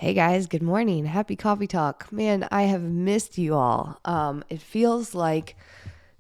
Hey guys, good morning. Happy coffee talk. Man, I have missed you all. It feels like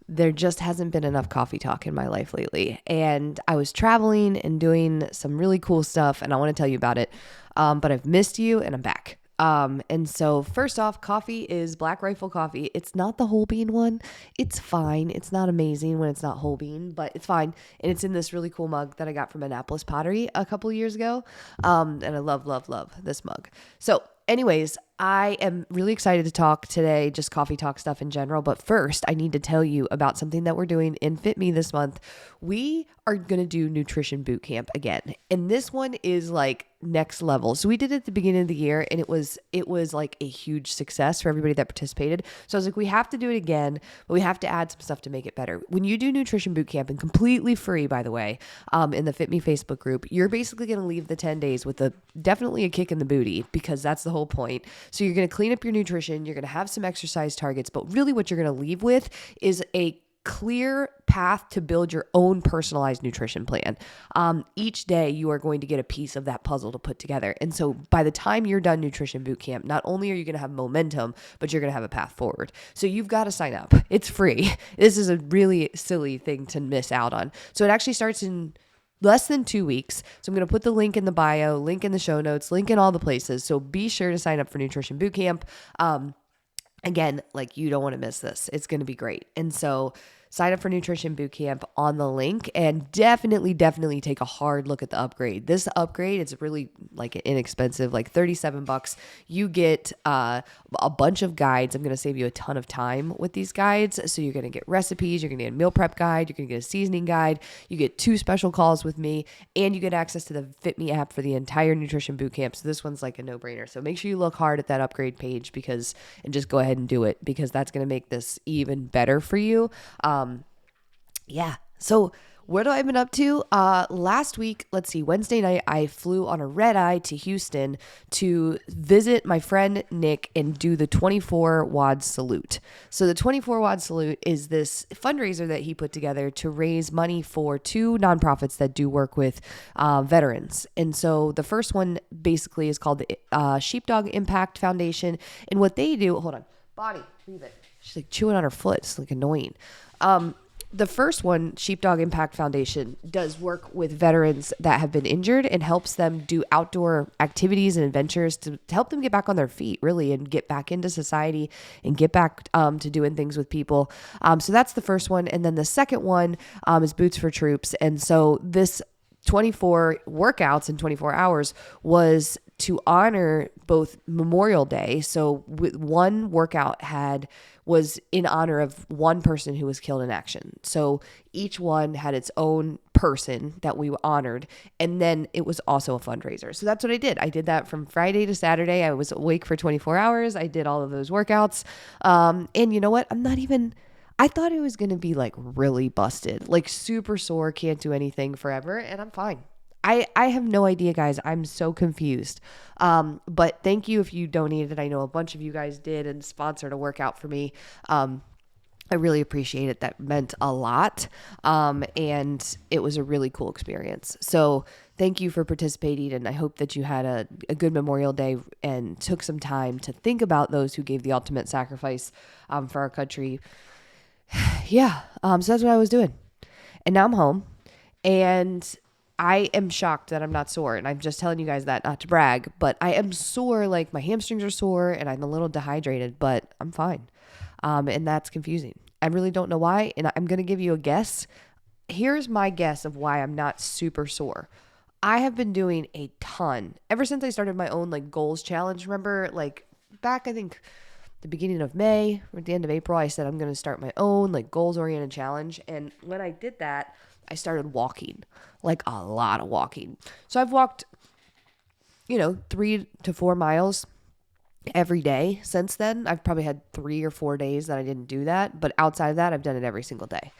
there just hasn't been enough coffee talk in my life lately. And I was traveling and doing some really cool stuff, and I want to tell you about it. But I've missed you and I'm back. And so first off, coffee is Black Rifle coffee. It's not the whole bean one. It's fine. It's not amazing when it's not whole bean, but it's fine. And it's in this really cool mug that I got from Annapolis Pottery a couple years ago. And I love, love, love this mug. So anyways, I am really excited to talk today, just coffee talk stuff in general. But first, I need to tell you about something that we're doing in Fit Me this month. We are going to do nutrition boot camp again. And this one is like next level. So we did it at the beginning of the year and it was like a huge success for everybody that participated. So I was like, we have to do it again, but we have to add some stuff to make it better. When you do nutrition boot camp, and completely free, by the way, in the Fit Me Facebook group, you're basically going to leave the 10 days with definitely a kick in the booty, because that's the whole point. So you're going to clean up your nutrition, you're going to have some exercise targets, but really what you're going to leave with is a clear path to build your own personalized nutrition plan. Each day you are going to get a piece of that puzzle to put together. And so by the time you're done nutrition boot camp, not only are you going to have momentum, but you're going to have a path forward. So you've got to sign up. It's free. This is a really silly thing to miss out on. So it actually starts in less than 2 weeks. So I'm going to put the link in the bio, link in the show notes, link in all the places. So be sure to sign up for nutrition boot camp. Again, like, you don't want to miss this. It's going to be great. And so sign up for Nutrition Bootcamp on the link, and definitely take a hard look at the upgrade. This upgrade, it's really like inexpensive, like $37. You get a bunch of guides. I'm going to save you a ton of time with these guides. So you're going to get recipes, you're going to get a meal prep guide, you're going to get a seasoning guide, you get 2 special calls with me, and you get access to the Fit Me app for the entire Nutrition Bootcamp. So this one's like a no-brainer. So make sure you look hard at that upgrade page, and just go ahead and do it, because that's going to make this even better for you. Yeah. So what have I been up to? Last week, let's see, Wednesday night, I flew on a red eye to Houston to visit my friend Nick and do the 24 WOD Salute. So the 24 WOD Salute is this fundraiser that he put together to raise money for 2 nonprofits that do work with veterans. And so the first one basically is called the Sheepdog Impact Foundation. And what they do, hold on, Bonnie, leave it. She's like chewing on her foot. It's like annoying. The first one, Sheepdog Impact Foundation, does work with veterans that have been injured and helps them do outdoor activities and adventures to help them get back on their feet, really, and get back into society and get back to doing things with people. So that's the first one. And then the second one is Boots for Troops. And so this 24 workouts in 24 hours was to honor both Memorial Day. So one workout was in honor of one person who was killed in action. So each one had its own person that we honored. And then it was also a fundraiser. So that's what I did. I did that from Friday to Saturday. I was awake for 24 hours. I did all of those workouts. And you know what? I thought it was going to be like really busted, like super sore, can't do anything forever. And I'm fine. I have no idea, guys. I'm so confused. But thank you if you donated. I know a bunch of you guys did and sponsored a workout for me. I really appreciate it. That meant a lot. And it was a really cool experience. So thank you for participating. And I hope that you had a good Memorial Day and took some time to think about those who gave the ultimate sacrifice for our country. Yeah. So that's what I was doing. And now I'm home, and I am shocked that I'm not sore. And I'm just telling you guys that not to brag, but I am sore. Like, my hamstrings are sore and I'm a little dehydrated, but I'm fine. And that's confusing. I really don't know why. And I'm going to give you a guess. Here's my guess of why I'm not super sore. I have been doing a ton ever since I started my own like goals challenge. Remember, like back, I think the beginning of May or at the end of April, I said I'm going to start my own like goals oriented challenge. And when I did that, I started walking, like a lot of walking. So I've walked, 3 to 4 miles every day since then. I've probably had 3 or 4 days that I didn't do that. But outside of that, I've done it every single day.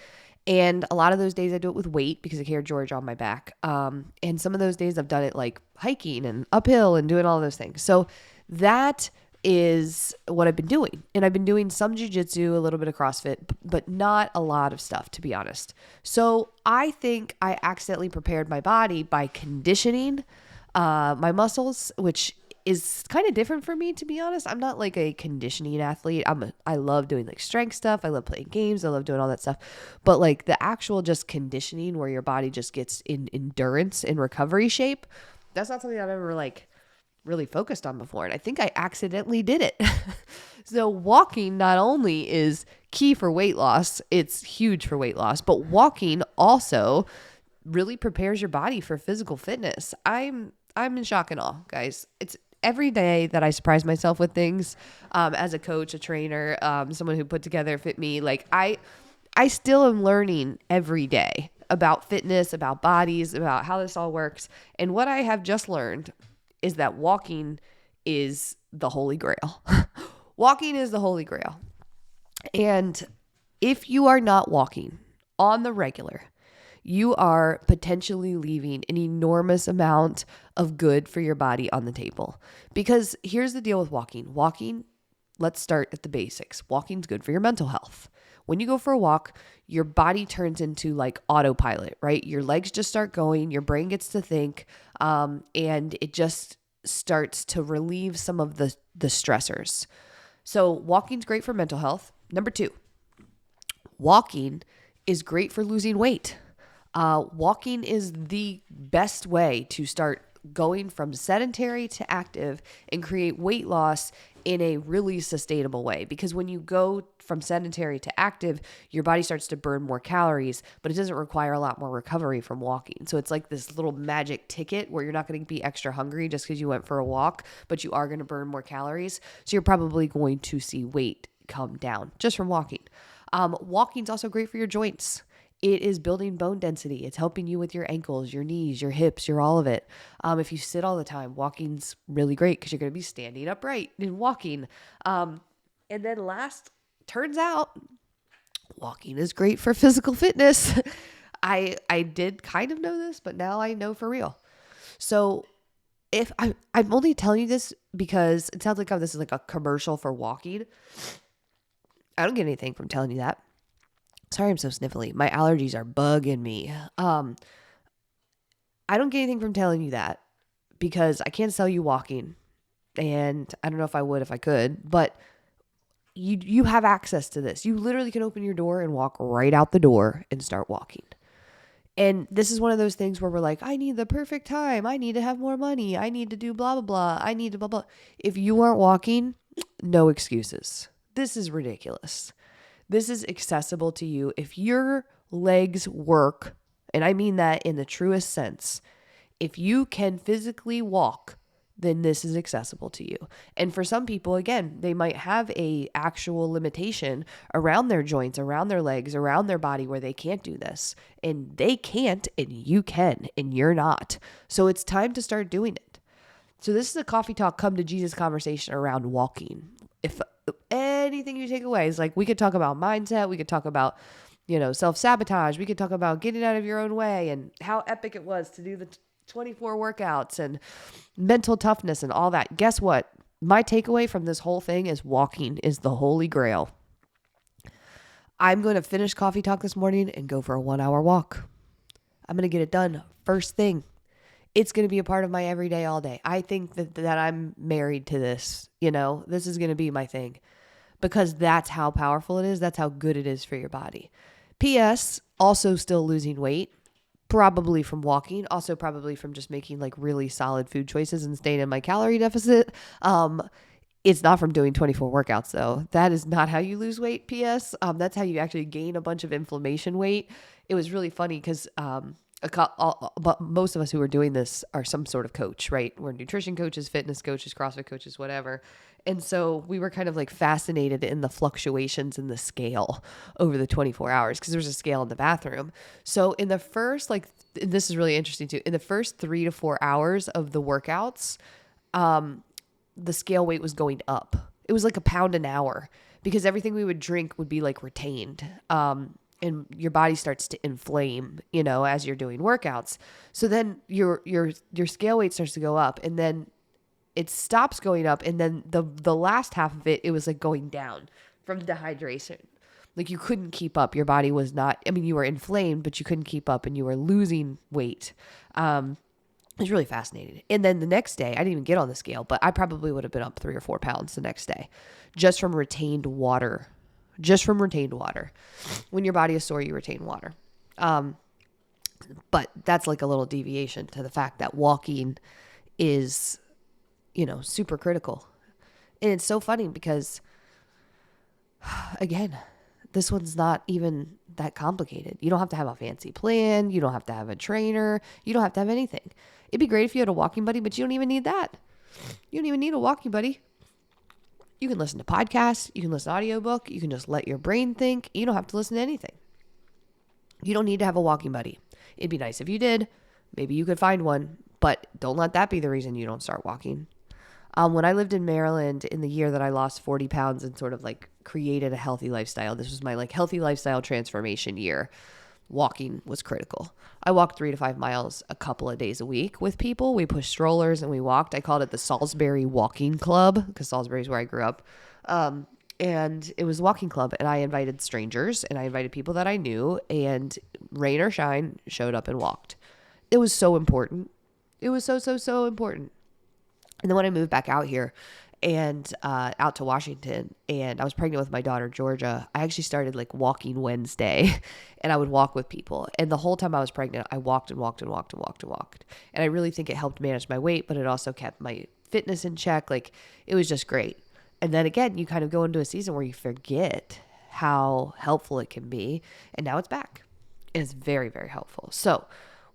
And a lot of those days I do it with weight because I carry George on my back. And some of those days I've done it like hiking and uphill and doing all those things. So that is what I've been doing. And I've been doing some jujitsu, a little bit of CrossFit, but not a lot of stuff, to be honest. So I think I accidentally prepared my body by conditioning my muscles, which is kind of different for me, to be honest. I'm not like a conditioning athlete. I love doing like strength stuff. I love playing games. I love doing all that stuff. But like the actual just conditioning where your body just gets in endurance and recovery shape, that's not something I've ever like really focused on before. And I think I accidentally did it. So walking not only is key for weight loss, it's huge for weight loss, but walking also really prepares your body for physical fitness. I'm in shock and awe, guys. It's every day that I surprise myself with things, as a coach, a trainer, someone who put together Fit Me. Like I still am learning every day about fitness, about bodies, about how this all works. And what I have just learned is that walking is the holy grail. Walking is the holy grail. And if you are not walking on the regular, you are potentially leaving an enormous amount of good for your body on the table. Because here's the deal with walking. Walking, let's start at the basics. Walking's good for your mental health. When you go for a walk, your body turns into like autopilot, right? Your legs just start going, your brain gets to think, and it just starts to relieve some of the stressors. So walking's great for mental health. Number 2, walking is great for losing weight. Walking is the best way to start going from sedentary to active and create weight loss in a really sustainable way. Because when you go from sedentary to active, your body starts to burn more calories, but it doesn't require a lot more recovery from walking. So it's like this little magic ticket where you're not going to be extra hungry just because you went for a walk, but you are going to burn more calories. So you're probably going to see weight come down just from walking. Walking is also great for your joints. It is building bone density. It's helping you with your ankles, your knees, your hips, your all of it. If you sit all the time, walking's really great because you're going to be standing upright and walking. And then last, turns out walking is great for physical fitness. I did kind of know this, but now I know for real. So if I'm only telling you this because it sounds like this is like a commercial for walking. I don't get anything from telling you that. Sorry, I'm so sniffly. My allergies are bugging me. I don't get anything from telling you that because I can't sell you walking, and I don't know if I would if I could, but you have access to this. You literally can open your door and walk right out the door and start walking. And this is one of those things where we're like, I need the perfect time. I need to have more money. I need to do blah, blah, blah. I need to blah, blah. If you aren't walking, no excuses. This is ridiculous. This is accessible to you. If your legs work, and I mean that in the truest sense, if you can physically walk, then this is accessible to you. And for some people, again, they might have a actual limitation around their joints, around their legs, around their body where they can't do this. And they can't, and you can, and you're not. So it's time to start doing it. So this is a coffee talk, come to Jesus conversation around walking. If anything you take away is like, we could talk about mindset, we could talk about, self-sabotage, we could talk about getting out of your own way and how epic it was to do the 24 workouts and mental toughness and all that. Guess what? My takeaway from this whole thing is walking is the holy grail. I'm going to finish coffee talk this morning and go for a 1-hour walk. I'm going to get it done first thing. It's going to be a part of my everyday all day. I think that I'm married to this, this is going to be my thing because that's how powerful it is. That's how good it is for your body. P.S. also still losing weight, probably from walking, also probably from just making like really solid food choices and staying in my calorie deficit. It's not from doing 24 workouts though. That is not how you lose weight. P.S. That's how you actually gain a bunch of inflammation weight. It was really funny because, but most of us who are doing this are some sort of coach, right? We're nutrition coaches, fitness coaches, CrossFit coaches, whatever. And so we were kind of like fascinated in the fluctuations in the scale over the 24 hours because there was a scale in the bathroom. So in the first, this is really interesting too, in the first 3 to 4 hours of the workouts, the scale weight was going up. It was like a pound an hour because everything we would drink would be like retained. And your body starts to inflame, as you're doing workouts. So then your scale weight starts to go up and then it stops going up. And then the last half of it was like going down from dehydration. Like you couldn't keep up. Your body was not, you were inflamed, but you couldn't keep up and you were losing weight. It's really fascinating. And then the next day, I didn't even get on the scale, but I probably would have been up 3 or 4 pounds the next day just from retained water. Just from retained water. When your body is sore, you retain water. But that's like a little deviation to the fact that walking is, super critical. And it's so funny because, again, this one's not even that complicated. You don't have to have a fancy plan. You don't have to have a trainer. You don't have to have anything. It'd be great if you had a walking buddy, but you don't even need that. You don't even need a walking buddy. You can listen to podcasts. You can listen to audiobook. You can just let your brain think. You don't have to listen to anything. You don't need to have a walking buddy. It'd be nice if you did. Maybe you could find one, but don't let that be the reason you don't start walking. When I lived in Maryland in the year that I lost 40 pounds and sort of like created a healthy lifestyle, this was my like healthy lifestyle transformation year. Walking was critical. I walked 3 to 5 miles a couple of days a week with people. We pushed strollers and we walked. I called it the Salisbury Walking Club because Salisbury is where I grew up. And it was a walking club, and I invited strangers and I invited people that I knew, and rain or shine, showed up and walked. It was so important. It was so important. And then when I moved back out here and out to Washington, and I was pregnant with my daughter, Georgia, I actually started like walking Wednesday, and I would walk with people. And the whole time I was pregnant, I walked and walked and walked and walked and walked. And I really think it helped manage my weight, but it also kept my fitness in check. Like, it was just great. And then again, you kind of go into a season where you forget how helpful it can be. And now it's back. And it's very, very helpful. So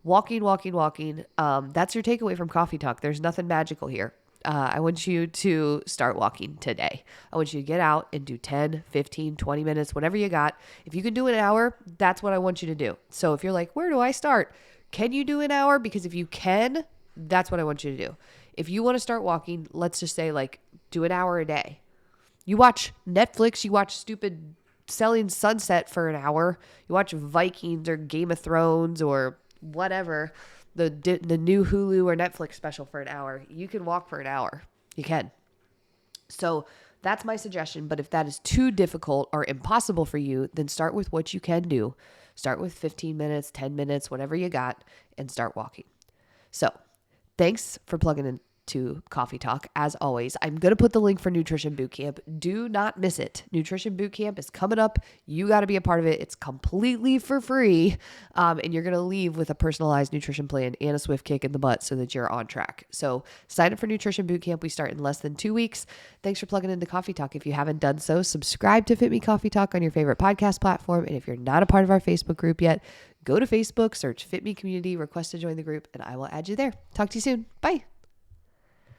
walking. That's your takeaway from Coffee Talk. There's nothing magical here. I want you to start walking today. I want you to get out and do 10, 15, 20 minutes, whatever you got. If you can do an hour, that's what I want you to do. So if you're like, where do I start? Can you do an hour? Because if you can, that's what I want you to do. If you want to start walking, let's just say like do an hour a day. You watch Netflix, you watch stupid Selling Sunset for an hour. You watch Vikings or Game of Thrones or whatever, the new Hulu or Netflix special for an hour. You can walk for an hour. You can. So that's my suggestion. But if that is too difficult or impossible for you, then start with what you can do. Start with 15 minutes, 10 minutes, whatever you got, and start walking. So thanks for plugging in to Coffee Talk. As always, I'm going to put the link for Nutrition Bootcamp. Do not miss it. Nutrition Bootcamp is coming up. You got to be a part of it. It's completely for free. And you're going to leave with a personalized nutrition plan and a swift kick in the butt so that you're on track. So sign up for Nutrition Bootcamp. We start in less than 2 weeks. Thanks for plugging into Coffee Talk. If you haven't done so, subscribe to Fit Me Coffee Talk on your favorite podcast platform. And if you're not a part of our Facebook group yet, go to Facebook, search Fit Me Community, request to join the group, and I will add you there. Talk to you soon. Bye.